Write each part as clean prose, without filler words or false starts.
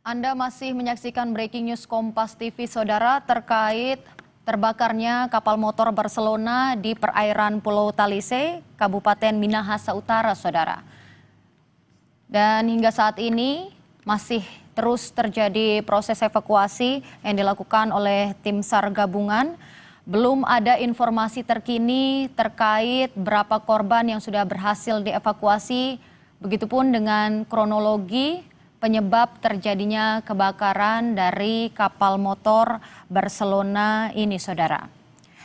Anda masih menyaksikan Breaking News Kompas TV, Saudara, terkait terbakarnya kapal motor Barcelona di perairan Pulau Talise, Kabupaten Minahasa Utara, Saudara. Dan hingga saat ini masih terus terjadi proses evakuasi yang dilakukan oleh tim SAR gabungan. Belum ada informasi terkini terkait berapa korban yang sudah berhasil dievakuasi, begitupun dengan kronologi penyebab terjadinya kebakaran dari kapal motor Barcelona ini, Saudara.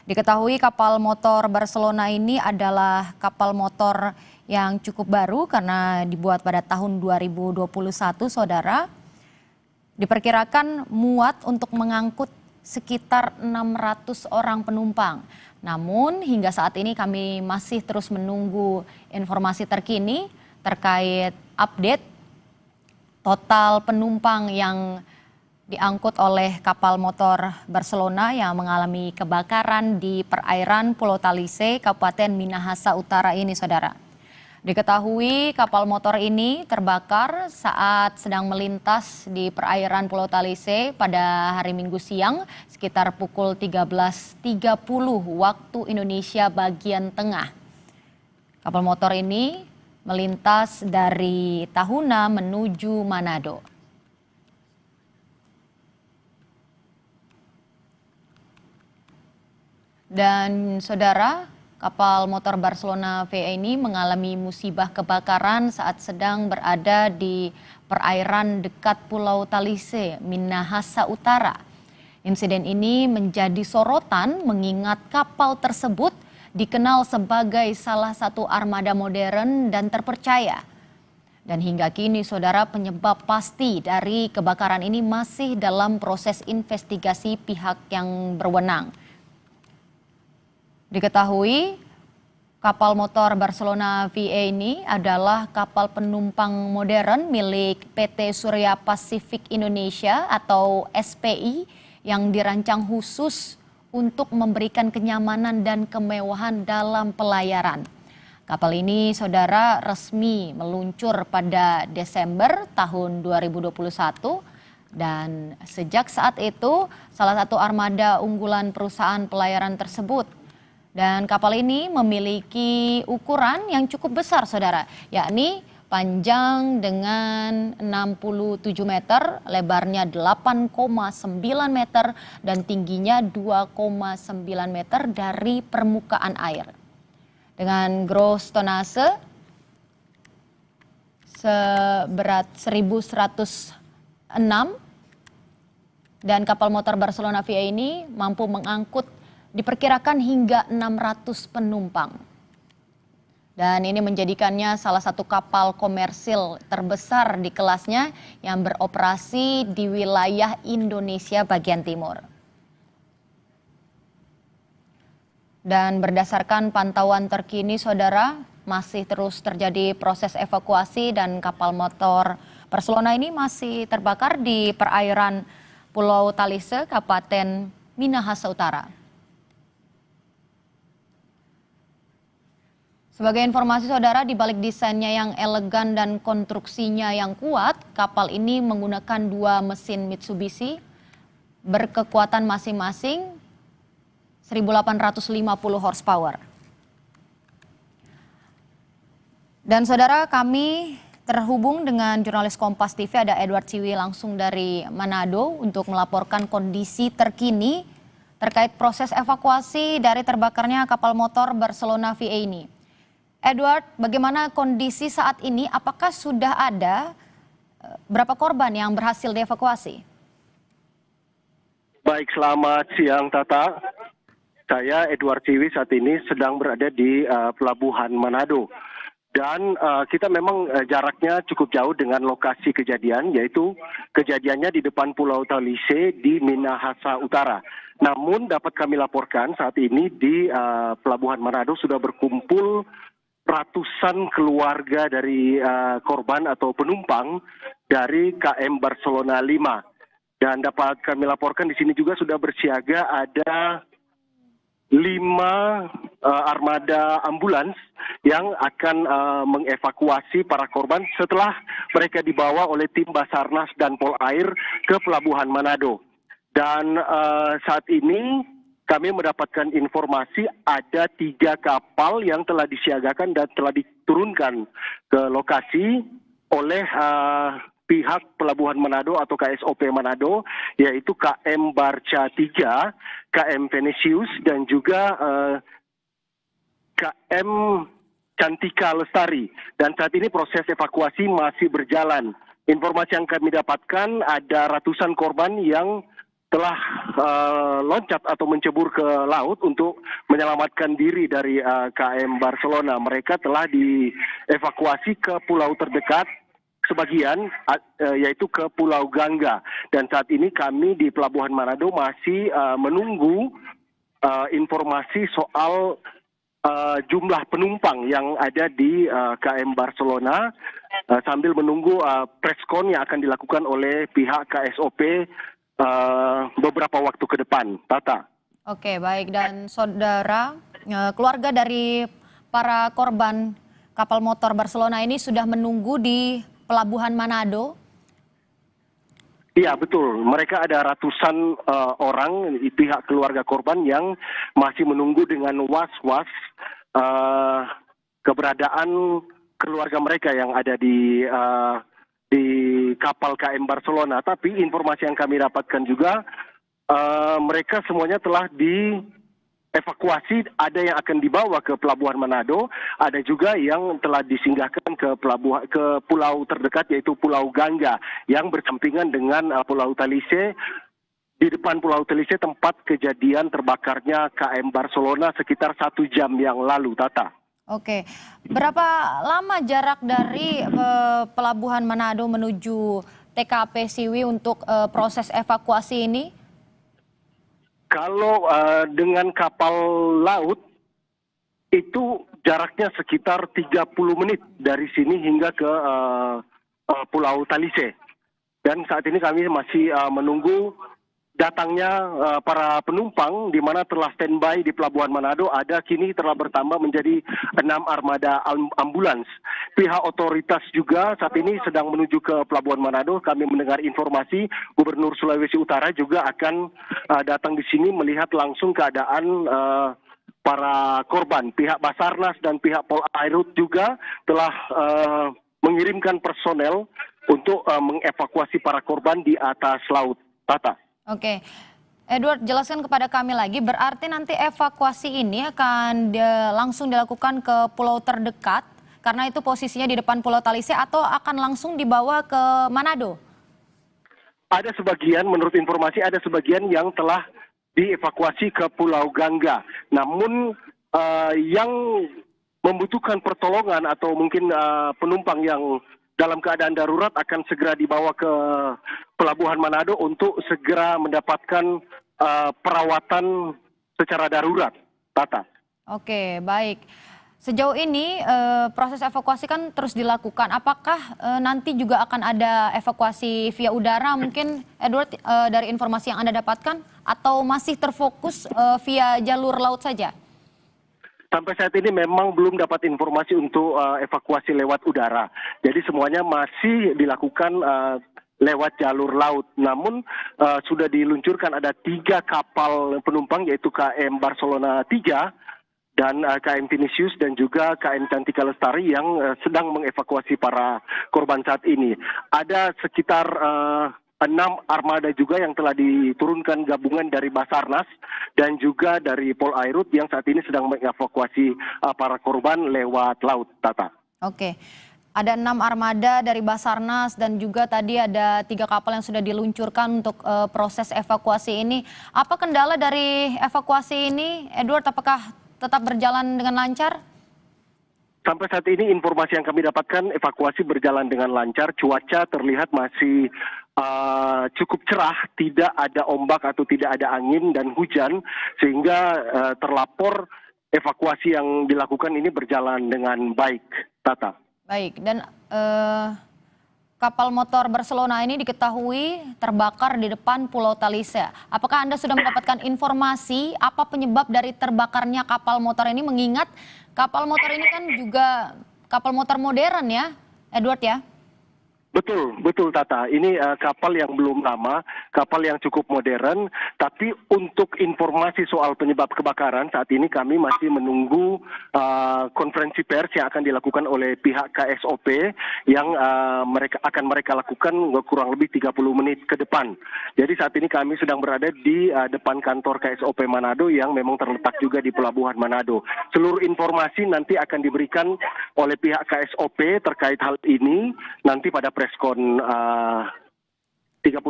Diketahui kapal motor Barcelona ini adalah kapal motor yang cukup baru karena dibuat pada tahun 2021, Saudara. Diperkirakan muat untuk mengangkut sekitar 600 orang penumpang. Namun hingga saat ini kami masih terus menunggu informasi terkini terkait update total penumpang yang diangkut oleh kapal motor Barcelona yang mengalami kebakaran di perairan Pulau Talise, Kabupaten Minahasa Utara ini, Saudara. Diketahui kapal motor ini terbakar saat sedang melintas di perairan Pulau Talise pada hari Minggu siang sekitar pukul 13.30 waktu Indonesia bagian tengah. Kapal motor ini melintas dari Tahuna menuju Manado. Dan Saudara, kapal motor Barcelona VE ini mengalami musibah kebakaran saat sedang berada di perairan dekat Pulau Talise, Minahasa Utara. Insiden ini menjadi sorotan mengingat kapal tersebut dikenal sebagai salah satu armada modern dan terpercaya. Dan hingga kini, Saudara, penyebab pasti dari kebakaran ini masih dalam proses investigasi pihak yang berwenang. Diketahui kapal motor Barcelona VE ini adalah kapal penumpang modern milik PT Surya Pacific Indonesia atau SPI yang dirancang khusus untuk memberikan kenyamanan dan kemewahan dalam pelayaran. Kapal ini, Saudara, resmi meluncur pada Desember tahun 2021 dan sejak saat itu salah satu armada unggulan perusahaan pelayaran tersebut. Dan kapal ini memiliki ukuran yang cukup besar, Saudara, yakni panjang dengan 67 meter, lebarnya 8,9 meter, dan tingginya 2,9 meter dari permukaan air. Dengan gross tonnase seberat 1.106, dan kapal motor Barcelona VE ini mampu mengangkut diperkirakan hingga 600 penumpang. Dan ini menjadikannya salah satu kapal komersil terbesar di kelasnya yang beroperasi di wilayah Indonesia bagian timur. Dan berdasarkan pantauan terkini, Saudara, masih terus terjadi proses evakuasi dan kapal motor Barcelona ini masih terbakar di perairan Pulau Talise, Kabupaten Minahasa Utara. Sebagai informasi, Saudara, di balik desainnya yang elegan dan konstruksinya yang kuat, kapal ini menggunakan dua mesin Mitsubishi berkekuatan masing-masing 1.850 horsepower. Dan Saudara, kami terhubung dengan jurnalis Kompas TV, ada Edward Ciwi langsung dari Manado untuk melaporkan kondisi terkini terkait proses evakuasi dari terbakarnya kapal motor Barcelona VE ini. Edward, bagaimana kondisi saat ini? Apakah sudah ada berapa korban yang berhasil dievakuasi? Baik, selamat siang Tata. Saya Edward Ciwi saat ini sedang berada di Pelabuhan Manado. Dan kita memang jaraknya cukup jauh dengan lokasi kejadian, yaitu kejadiannya di depan Pulau Talise di Minahasa Utara. Namun dapat kami laporkan saat ini di Pelabuhan Manado sudah berkumpul ratusan keluarga dari korban atau penumpang dari KM Barcelona 5. Dan dapat kami laporkan di sini juga sudah bersiaga ada 5 armada ambulans yang akan mengevakuasi para korban setelah mereka dibawa oleh tim Basarnas dan Polair ke Pelabuhan Manado. Dan saat ini kami mendapatkan informasi ada 3 kapal yang telah disiagakan dan telah diturunkan ke lokasi oleh pihak Pelabuhan Manado atau KSOP Manado, yaitu KM Barca 3, KM Venesius, dan juga KM Cantika Lestari. Dan saat ini proses evakuasi masih berjalan. Informasi yang kami dapatkan ada ratusan korban yang telah loncat atau mencebur ke laut untuk menyelamatkan diri dari KM Barcelona. Mereka telah dievakuasi ke pulau terdekat sebagian, yaitu ke Pulau Gangga. Dan saat ini kami di Pelabuhan Manado masih menunggu informasi soal jumlah penumpang yang ada di KM Barcelona sambil menunggu preskon yang akan dilakukan oleh pihak KSOP beberapa waktu ke depan. Tata. Oke, baik. Dan saudara, keluarga dari para korban kapal motor Barcelona ini sudah menunggu di Pelabuhan Manado? Iya, betul. Mereka ada ratusan orang di pihak keluarga korban yang masih menunggu dengan was-was keberadaan keluarga mereka yang ada di kapal KM Barcelona. Tapi informasi yang kami dapatkan juga mereka semuanya telah dievakuasi. Ada yang akan dibawa ke Pelabuhan Manado, ada juga yang telah disinggahkan ke pulau terdekat yaitu Pulau Gangga yang bersampingan dengan Pulau Talise. Di depan Pulau Talise tempat kejadian terbakarnya KM Barcelona sekitar 1 jam yang lalu, Tata. Oke, berapa lama jarak dari Pelabuhan Manado menuju TKP Siwi untuk proses evakuasi ini? Kalau dengan kapal laut itu jaraknya sekitar 30 menit dari sini hingga ke Pulau Talise. Dan saat ini kami masih menunggu datangnya para penumpang di mana telah standby di Pelabuhan Manado ada kini telah bertambah menjadi 6 armada ambulans. Pihak otoritas juga saat ini sedang menuju ke Pelabuhan Manado. Kami mendengar informasi Gubernur Sulawesi Utara juga akan datang di sini melihat langsung keadaan para korban. Pihak Basarnas dan pihak Polairut juga telah mengirimkan personel untuk mengevakuasi para korban di atas laut. Tata. Oke, Edward, jelaskan kepada kami lagi, berarti nanti evakuasi ini akan langsung dilakukan ke pulau terdekat, karena itu posisinya di depan Pulau Talise, atau akan langsung dibawa ke Manado? Ada sebagian, menurut informasi ada sebagian yang telah dievakuasi ke Pulau Gangga. Namun yang membutuhkan pertolongan atau mungkin penumpang yang dalam keadaan darurat akan segera dibawa ke Pelabuhan Manado untuk segera mendapatkan perawatan secara darurat. Tata. Oke, baik. Sejauh ini proses evakuasi kan terus dilakukan. Apakah nanti juga akan ada evakuasi via udara mungkin, Edward, dari informasi yang Anda dapatkan? Atau masih terfokus via jalur laut saja? Sampai saat ini memang belum dapat informasi untuk evakuasi lewat udara. Jadi semuanya masih dilakukan lewat jalur laut. Namun sudah diluncurkan ada 3 kapal penumpang yaitu KM Barcelona 3 dan KM Venesius dan juga KM Cantika Lestari yang sedang mengevakuasi para korban saat ini. Ada sekitar 6 armada juga yang telah diturunkan gabungan dari Basarnas dan juga dari Polairut yang saat ini sedang mengevakuasi para korban lewat laut, Tata. Oke, ada 6 armada dari Basarnas dan juga tadi ada 3 kapal yang sudah diluncurkan untuk proses evakuasi ini. Apa kendala dari evakuasi ini, Edward? Apakah tetap berjalan dengan lancar? Sampai saat ini informasi yang kami dapatkan evakuasi berjalan dengan lancar. Cuaca terlihat masih cukup cerah, tidak ada ombak atau tidak ada angin dan hujan, sehingga terlapor evakuasi yang dilakukan ini berjalan dengan baik, Tata. Baik, dan kapal motor Barcelona ini diketahui terbakar di depan Pulau Talise. Apakah Anda sudah mendapatkan informasi apa penyebab dari terbakarnya kapal motor ini, mengingat kapal motor ini kan juga kapal motor modern ya, Edward ya? Betul, betul Tata. Ini kapal yang belum lama, kapal yang cukup modern. Tapi untuk informasi soal penyebab kebakaran, saat ini kami masih menunggu konferensi pers yang akan dilakukan oleh pihak KSOP yang mereka lakukan kurang lebih 30 menit ke depan. Jadi saat ini kami sedang berada di depan kantor KSOP Manado yang memang terletak juga di Pelabuhan Manado. Seluruh informasi nanti akan diberikan oleh pihak KSOP terkait hal ini nanti pada preskon 30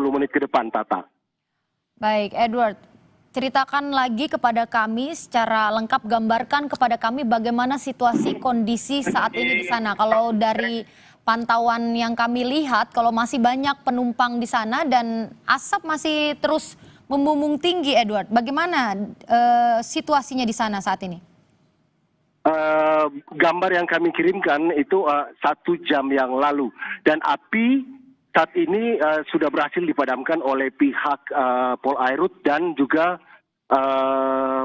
menit ke depan, Tata. Baik, Edward, ceritakan lagi kepada kami secara lengkap, gambarkan kepada kami bagaimana situasi kondisi saat ini di sana. Kalau dari pantauan yang kami lihat, kalau masih banyak penumpang di sana dan asap masih terus membumbung tinggi, Edward. Bagaimana situasinya di sana saat ini? Gambar yang kami kirimkan itu 1 jam yang lalu, dan api saat ini sudah berhasil dipadamkan oleh pihak Polairut dan juga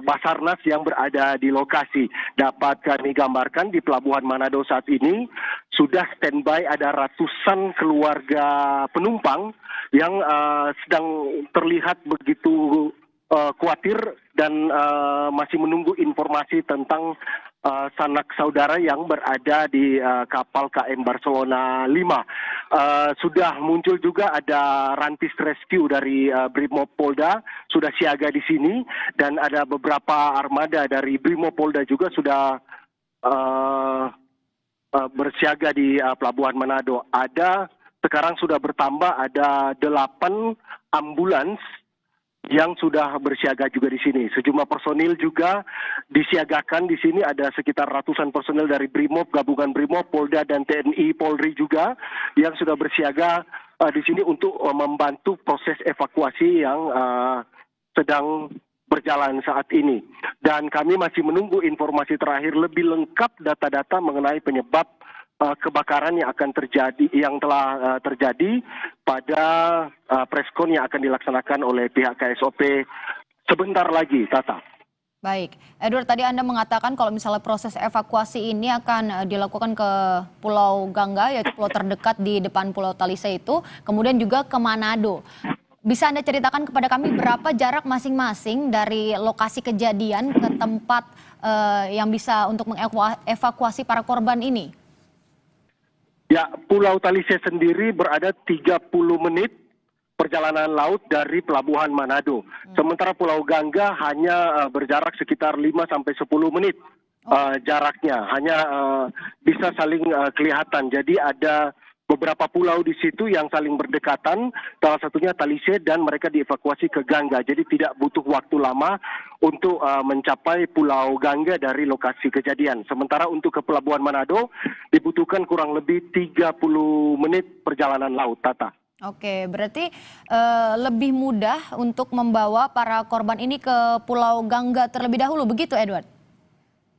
Basarnas yang berada di lokasi. Dapat kami gambarkan di Pelabuhan Manado saat ini sudah standby ada ratusan keluarga penumpang yang sedang terlihat begitu khawatir dan masih menunggu informasi tentang sanak saudara yang berada di kapal KM Barcelona 5. Sudah muncul juga ada rantis rescue dari Brimopolda sudah siaga di sini, dan ada beberapa armada dari Brimopolda juga sudah bersiaga di Pelabuhan Manado. Sekarang sudah bertambah ada 8 ambulans yang sudah bersiaga juga di sini. Sejumlah personil juga disiagakan di sini, ada sekitar ratusan personil dari Brimob, gabungan Brimob, Polda dan TNI Polri juga yang sudah bersiaga di sini untuk membantu proses evakuasi yang sedang berjalan saat ini. Dan kami masih menunggu informasi terakhir lebih lengkap data-data mengenai penyebab kebakaran yang telah terjadi pada preskon yang akan dilaksanakan oleh pihak KSOP sebentar lagi, Tata. Baik, Edward, tadi Anda mengatakan kalau misalnya proses evakuasi ini akan dilakukan ke Pulau Gangga, yaitu pulau terdekat di depan Pulau Talise itu, kemudian juga ke Manado. Bisa Anda ceritakan kepada kami berapa jarak masing-masing dari lokasi kejadian ke tempat yang bisa untuk mengevakuasi para korban ini? Ya, Pulau Talise sendiri berada 30 menit perjalanan laut dari Pelabuhan Manado. Sementara Pulau Gangga hanya berjarak sekitar 5 sampai 10 menit jaraknya. Hanya bisa saling kelihatan. Jadi ada beberapa pulau di situ yang saling berdekatan, salah satunya Talise, dan mereka dievakuasi ke Gangga. Jadi tidak butuh waktu lama untuk mencapai Pulau Gangga dari lokasi kejadian. Sementara untuk ke Pelabuhan Manado dibutuhkan kurang lebih 30 menit perjalanan laut, Tata. Oke, berarti lebih mudah untuk membawa para korban ini ke Pulau Gangga terlebih dahulu, begitu Edward?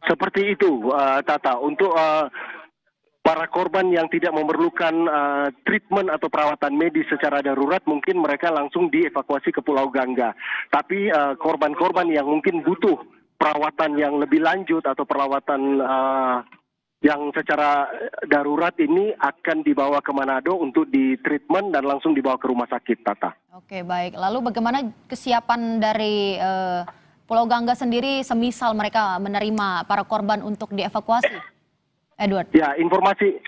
Seperti itu, Tata. Untuk para korban yang tidak memerlukan treatment atau perawatan medis secara darurat, mungkin mereka langsung dievakuasi ke Pulau Gangga. Tapi korban-korban yang mungkin butuh perawatan yang lebih lanjut atau perawatan yang secara darurat ini akan dibawa ke Manado untuk ditreatment dan langsung dibawa ke rumah sakit, Tata. Oke, baik. Lalu bagaimana kesiapan dari Pulau Gangga sendiri semisal mereka menerima para korban untuk dievakuasi? Edward. Ya, informasi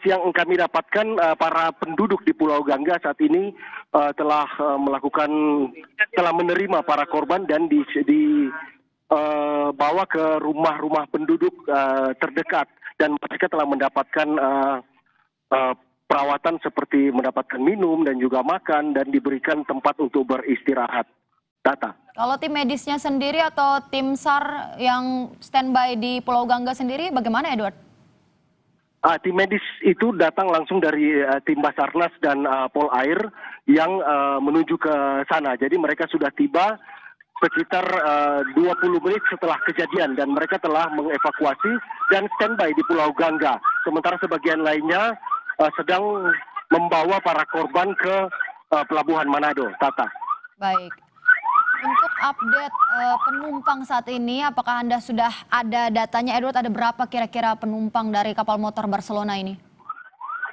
yang kami dapatkan, para penduduk di Pulau Gangga saat ini telah menerima para korban dan dibawa ke rumah-rumah penduduk terdekat, dan mereka telah mendapatkan perawatan seperti mendapatkan minum dan juga makan, dan diberikan tempat untuk beristirahat. Tata. Kalau tim medisnya sendiri atau tim SAR yang standby di Pulau Gangga sendiri bagaimana, Edward? Tim medis itu datang langsung dari tim Basarnas dan Polair yang menuju ke sana. Jadi mereka sudah tiba sekitar 20 menit setelah kejadian, dan mereka telah mengevakuasi dan standby di Pulau Gangga. Sementara sebagian lainnya sedang membawa para korban ke Pelabuhan Manado, Tata. Baik. Untuk update penumpang saat ini, apakah Anda sudah ada datanya, Edward? Ada berapa kira-kira penumpang dari kapal motor Barcelona ini?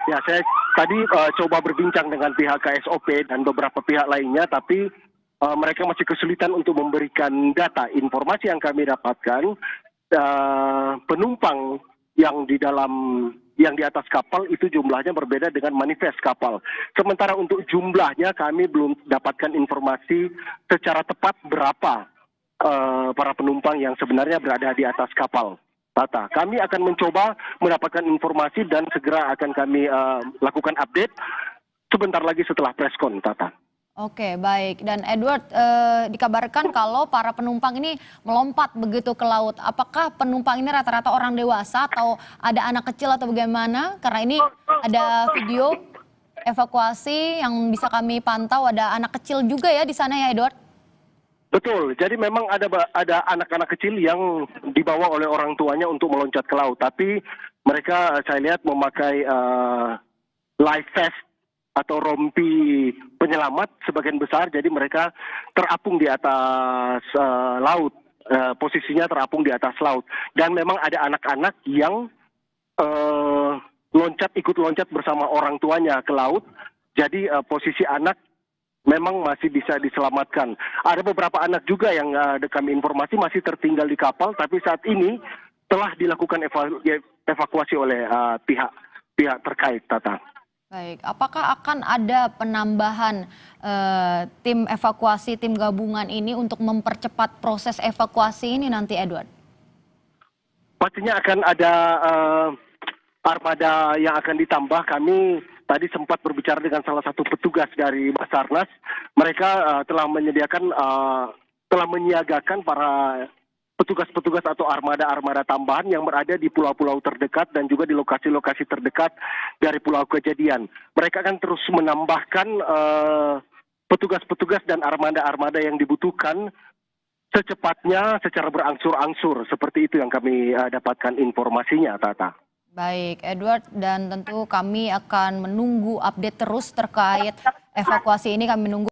Ya, saya tadi coba berbincang dengan pihak KSOP dan beberapa pihak lainnya, tapi mereka masih kesulitan untuk memberikan data. Informasi yang kami dapatkan, penumpang yang di atas kapal itu jumlahnya berbeda dengan manifest kapal. Sementara untuk jumlahnya kami belum dapatkan informasi secara tepat berapa para penumpang yang sebenarnya berada di atas kapal. Tata, kami akan mencoba mendapatkan informasi dan segera akan kami lakukan update sebentar lagi setelah preskon, Tata. Oke, baik. Dan Edward, dikabarkan kalau para penumpang ini melompat begitu ke laut. Apakah penumpang ini rata-rata orang dewasa atau ada anak kecil atau bagaimana? Karena ini ada video evakuasi yang bisa kami pantau, ada anak kecil juga ya di sana ya, Edward? Betul, jadi memang ada anak-anak kecil yang dibawa oleh orang tuanya untuk meloncat ke laut. Tapi mereka saya lihat memakai life vest atau rompi penyelamat sebagian besar, jadi mereka terapung di atas laut, posisinya terapung di atas laut. Dan memang ada anak-anak yang ikut loncat bersama orang tuanya ke laut, jadi posisi anak memang masih bisa diselamatkan. Ada beberapa anak juga yang kami informasi masih tertinggal di kapal, tapi saat ini telah dilakukan evakuasi oleh pihak terkait, Tata. Baik, apakah akan ada penambahan tim evakuasi, tim gabungan ini untuk mempercepat proses evakuasi ini nanti, Edward? Pastinya akan ada armada yang akan ditambah. Kami tadi sempat berbicara dengan salah satu petugas dari Basarnas. Mereka telah menyiagakan para petugas-petugas atau armada-armada tambahan yang berada di pulau-pulau terdekat dan juga di lokasi-lokasi terdekat dari pulau kejadian. Mereka akan terus menambahkan petugas-petugas dan armada-armada yang dibutuhkan secepatnya secara berangsur-angsur. Seperti itu yang kami dapatkan informasinya, Tata. Baik, Edward, dan tentu kami akan menunggu update terus terkait evakuasi ini. Kami menunggu